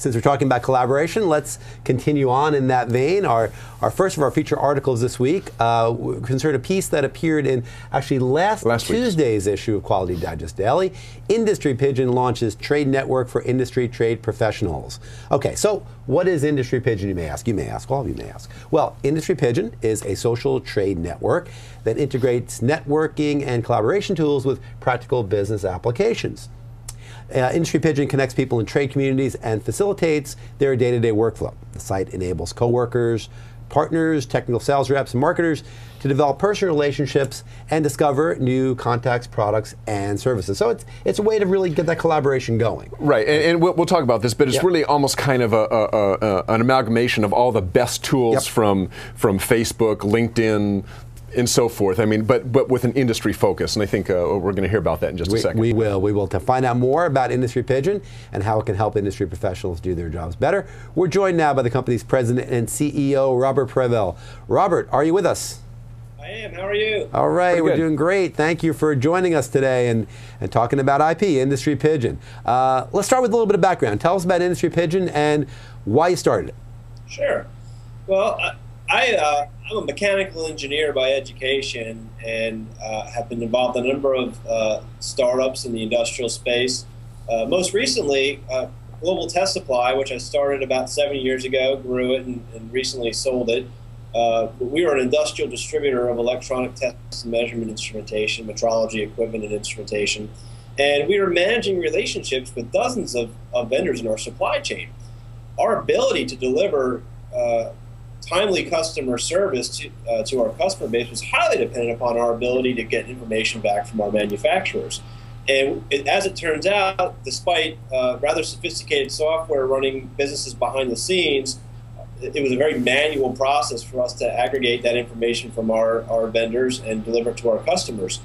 since we're talking about collaboration, let's continue on in that vein. Our first of our feature articles this week concerned a piece that appeared in actually last Tuesday's issue of Quality Digest Daily. IndustryPigeon launches trade network for industry trade professionals. Okay, so what is IndustryPigeon, you may ask? You may ask, all of you may ask. Well, IndustryPigeon is a social trade network that integrates networking and collaboration tools with practical business applications. IndustryPigeon connects people in trade communities and facilitates their day-to-day workflow. The site enables coworkers, partners, technical sales reps, and marketers to develop personal relationships and discover new contacts, products, and services. So it's a way to really get that collaboration going. Right, and we'll talk about this, but it's really almost kind of an amalgamation of all the best tools from Facebook, LinkedIn, and so forth. I mean, but with an industry focus, and I think we're going to hear about that in just a second. We will. To find out more about IndustryPigeon and how it can help industry professionals do their jobs better, we're joined now by the company's president and CEO, Robert Preville. Robert, are you with us? I am. How are you? All right, we're doing great. Thank you for joining us today and talking about IP, IndustryPigeon. Let's start with a little bit of background. Tell us about IndustryPigeon and why you started it. Sure. Well, I'm a mechanical engineer by education and have been involved in a number of startups in the industrial space. Most recently, Global Test Supply, which I started about 7 years ago, grew it and recently sold it. We were an industrial distributor of electronic test and measurement instrumentation, metrology equipment and instrumentation. And we were managing relationships with dozens of vendors in our supply chain. Our ability to deliver timely customer service to our customer base was highly dependent upon our ability to get information back from our manufacturers. And as it turns out, despite rather sophisticated software running businesses behind the scenes, it was a very manual process for us to aggregate that information from our vendors and deliver it to our customers.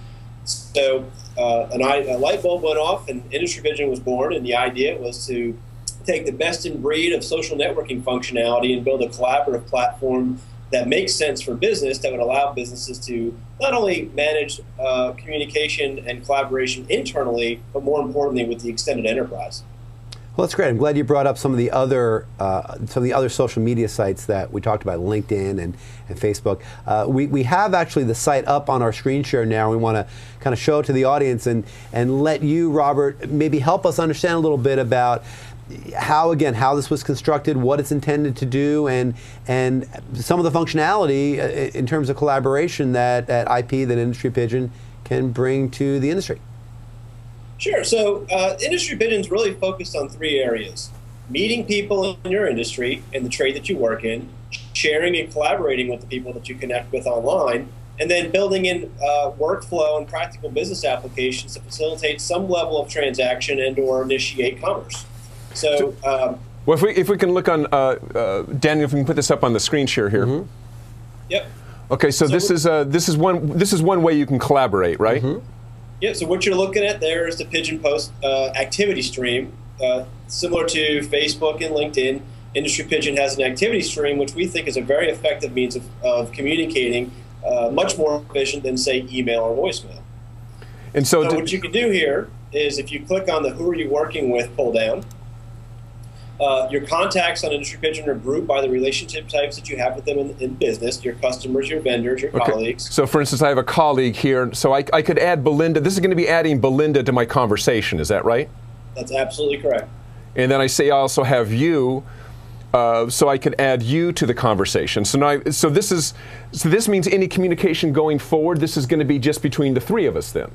So a light bulb went off and IndustryPigeon was born, and the idea was to take the best in breed of social networking functionality and build a collaborative platform that makes sense for business, that would allow businesses to not only manage communication and collaboration internally, but more importantly with the extended enterprise. Well, that's great. I'm glad you brought up some of the other social media sites that we talked about, LinkedIn and Facebook. We have actually the site up on our screen share now. We want to kind of show it to the audience and let you, Robert, maybe help us understand a little bit about how this was constructed, what it's intended to do, and some of the functionality in terms of collaboration that IP, that IndustryPigeon can bring to the industry. Sure. So IndustryPigeon is really focused on three areas: meeting people in your industry and the trade that you work in, sharing and collaborating with the people that you connect with online, and then building in workflow and practical business applications to facilitate some level of transaction and or initiate commerce. So, well, if we can look on, Daniel, if we can put this up on the screen share here. Mm-hmm. Yep. Okay, so this is one way you can collaborate, right? Mm-hmm. Yeah. So what you're looking at there is the Pigeon Post activity stream, similar to Facebook and LinkedIn. IndustryPigeon has an activity stream, which we think is a very effective means of communicating, much more efficient than, say, email or voicemail. And so what you can do here is, if you click on the "Who are you working with" pull down, your contacts on IndustryPigeon are grouped by the relationship types that you have with them in business: your customers, your vendors, your colleagues. So, for instance, I have a colleague here, so I could add Belinda. This is going to be adding Belinda to my conversation. Is that right? That's absolutely correct. And then I say I also have you, so I could add you to the conversation. So this means any communication going forward, this is going to be just between the three of us then.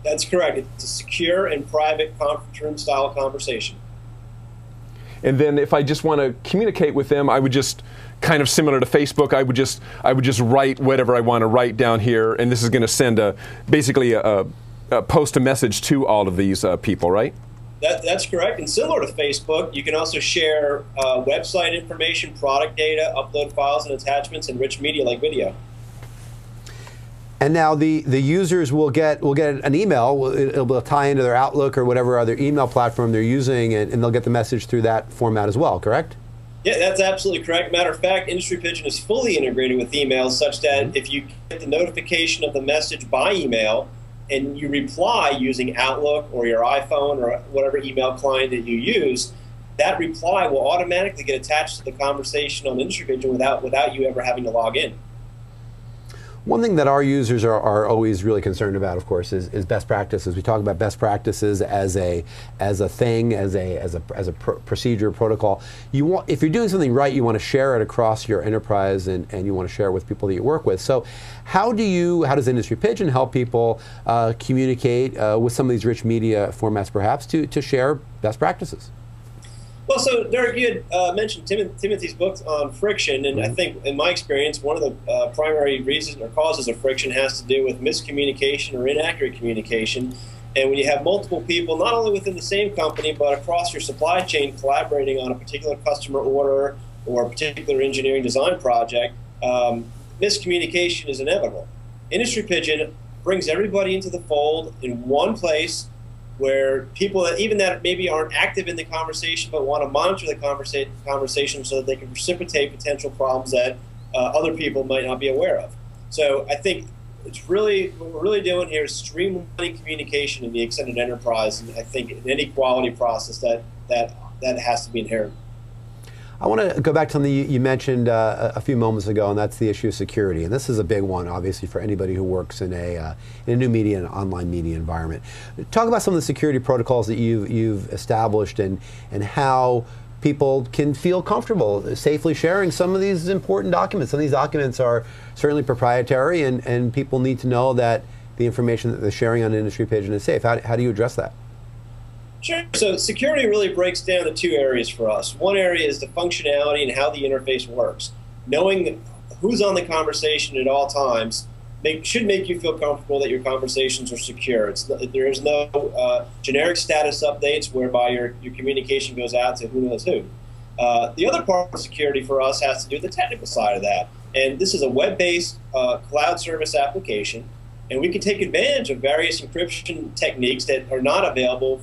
That's correct. It's a secure and private conference room style conversation. And then if I just want to communicate with them, I would just, kind of similar to Facebook, I would just write whatever I want to write down here, and this is going to send basically post a message to all of these people, right? That's correct. And similar to Facebook, you can also share website information, product data, upload files and attachments, and rich media like video. And now the users will get an email. It'll tie into their Outlook or whatever other email platform they're using, and they'll get the message through that format as well, correct? Yeah, that's absolutely correct. Matter of fact, IndustryPigeon is fully integrated with email, such that if you get the notification of the message by email and you reply using Outlook or your iPhone or whatever email client that you use, that reply will automatically get attached to the conversation on IndustryPigeon without you ever having to log in. One thing that our users are always really concerned about, of course, is best practices. We talk about best practices as a thing, as a procedure, protocol. If you're doing something right, you want to share it across your enterprise, and you want to share it with people that you work with. So, how does IndustryPigeon help people communicate with some of these rich media formats, perhaps, to share best practices? Well, so Derek, you had mentioned Timothy's book on friction, and I think, in my experience, one of the primary reasons or causes of friction has to do with miscommunication or inaccurate communication. And when you have multiple people, not only within the same company, but across your supply chain, collaborating on a particular customer order or a particular engineering design project, miscommunication is inevitable. IndustryPigeon brings everybody into the fold in one place, where people that maybe aren't active in the conversation but want to monitor the conversation so that they can precipitate potential problems that other people might not be aware of. So I think what we're really doing here is streamlining communication in the extended enterprise, and I think in any quality process that has to be inherent. I want to go back to something you mentioned a few moments ago, and that's the issue of security. And this is a big one, obviously, for anybody who works in a new media and online media environment. Talk about some of the security protocols that you've established, and how people can feel comfortable safely sharing some of these important documents. Some of these documents are certainly proprietary, and people need to know that the information that they're sharing on IndustryPigeon is safe. How do you address that? Sure. So security really breaks down to two areas for us. One area is the functionality and how the interface works. Knowing who's on the conversation at all times should make you feel comfortable that your conversations are secure. There is no generic status updates whereby your communication goes out to who knows who. The other part of security for us has to do with the technical side of that. And this is a web-based cloud service application. And we can take advantage of various encryption techniques that are not available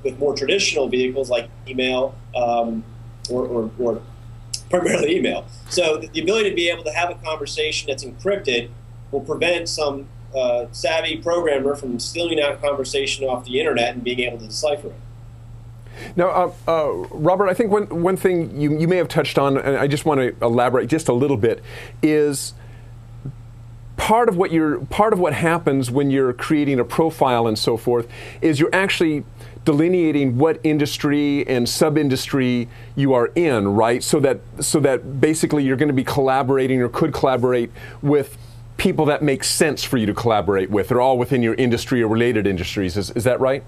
with more traditional vehicles like email or primarily email. So the ability to be able to have a conversation that's encrypted will prevent some savvy programmer from stealing that conversation off the internet and being able to decipher it. Now, Robert, I think one thing you may have touched on, and I just want to elaborate just a little bit, is part of what happens when you're creating a profile and so forth is you're actually delineating what industry and sub-industry you are in, right? So that basically you're going to be collaborating or could collaborate with people that make sense for you to collaborate with. They're all within your industry or related industries. Is that right?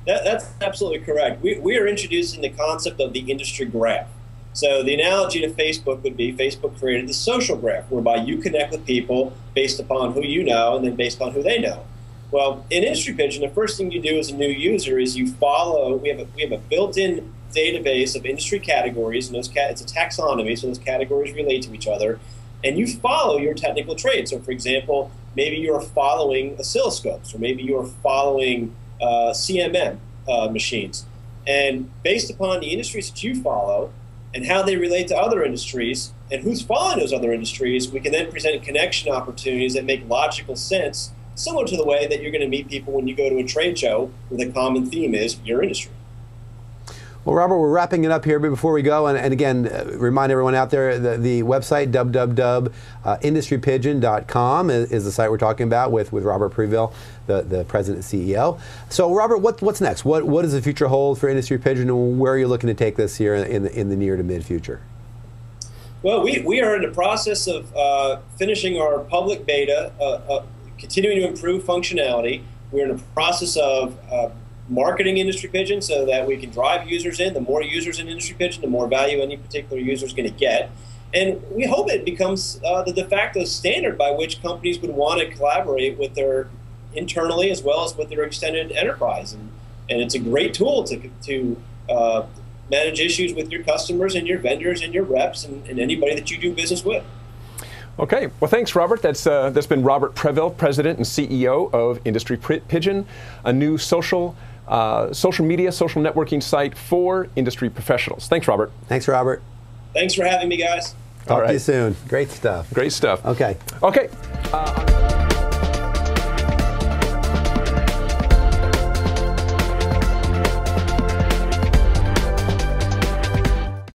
That's absolutely correct. We are introducing the concept of the industry graph. So the analogy to Facebook would be Facebook created the social graph, whereby you connect with people based upon who you know and then based upon who they know. Well, in IndustryPigeon, the first thing you do as a new user is you follow. We have a built-in database of industry categories, and it's a taxonomy, so those categories relate to each other. And you follow your technical trade. So, for example, maybe you're following oscilloscopes, or maybe you're following CMM machines. And based upon the industries that you follow and how they relate to other industries and who's following those other industries, we can then present connection opportunities that make logical sense, similar to the way that you're going to meet people when you go to a trade show where the common theme is your industry. Well, Robert, we're wrapping it up here, but before we go, and again, remind everyone out there, the website, www.industrypigeon.com is the site we're talking about with Robert Preville, the president and CEO. So, Robert, what's next? What does the future hold for IndustryPigeon, and where are you looking to take this here in the near to mid future? Well, we are in the process of finishing our public beta, continuing to improve functionality. We're in the process of marketing IndustryPigeon so that we can drive users in. The more users in IndustryPigeon, the more value any particular user is going to get. And we hope it becomes the de facto standard by which companies would want to collaborate with their internally as well as with their extended enterprise. And it's a great tool to manage issues with your customers and your vendors and your reps and anybody that you do business with. Okay, well, thanks, Robert. That's been Robert Preville, President and CEO of IndustryPigeon, a new social media, social networking site for industry professionals. Thanks, Robert. Thanks, Robert. Thanks for having me, guys. Talk to you soon. Great stuff. Great stuff. Okay. Okay.